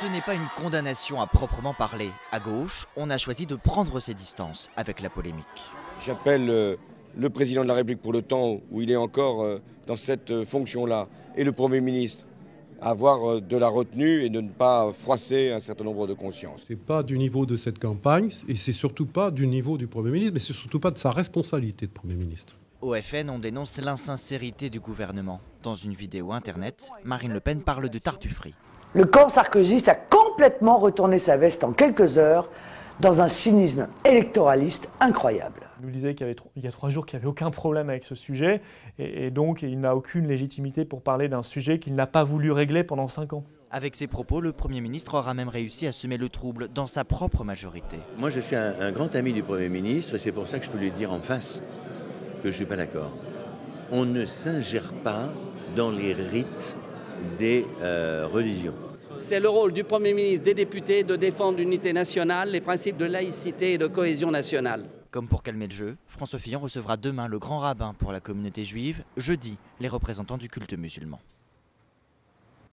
Ce n'est pas une condamnation à proprement parler. À gauche, on a choisi de prendre ses distances avec la polémique. J'appelle le président de la République pour le temps où il est encore dans cette fonction-là et le Premier ministre à avoir de la retenue et de ne pas froisser un certain nombre de consciences. Ce n'est pas du niveau de cette campagne et c'est surtout pas du niveau du Premier ministre, mais c'est surtout pas de sa responsabilité de Premier ministre. Au FN, on dénonce l'insincérité du gouvernement. Dans une vidéo internet, Marine Le Pen parle de tartufferie. Le camp sarkozyste a complètement retourné sa veste en quelques heures dans un cynisme électoraliste incroyable. Il nous disait qu'il y a 3 jours qu'il n'y avait aucun problème avec ce sujet et donc il n'a aucune légitimité pour parler d'un sujet qu'il n'a pas voulu régler pendant 5 ans. Avec ces propos, le Premier ministre aura même réussi à semer le trouble dans sa propre majorité. Moi je suis un grand ami du Premier ministre et c'est pour ça que je peux lui dire en face que je ne suis pas d'accord. On ne s'ingère pas dans les rites des religions. C'est le rôle du Premier ministre, des députés, de défendre l'unité nationale, les principes de laïcité et de cohésion nationale. Comme pour calmer le jeu, François Fillon recevra demain le grand rabbin pour la communauté juive, jeudi les représentants du culte musulman.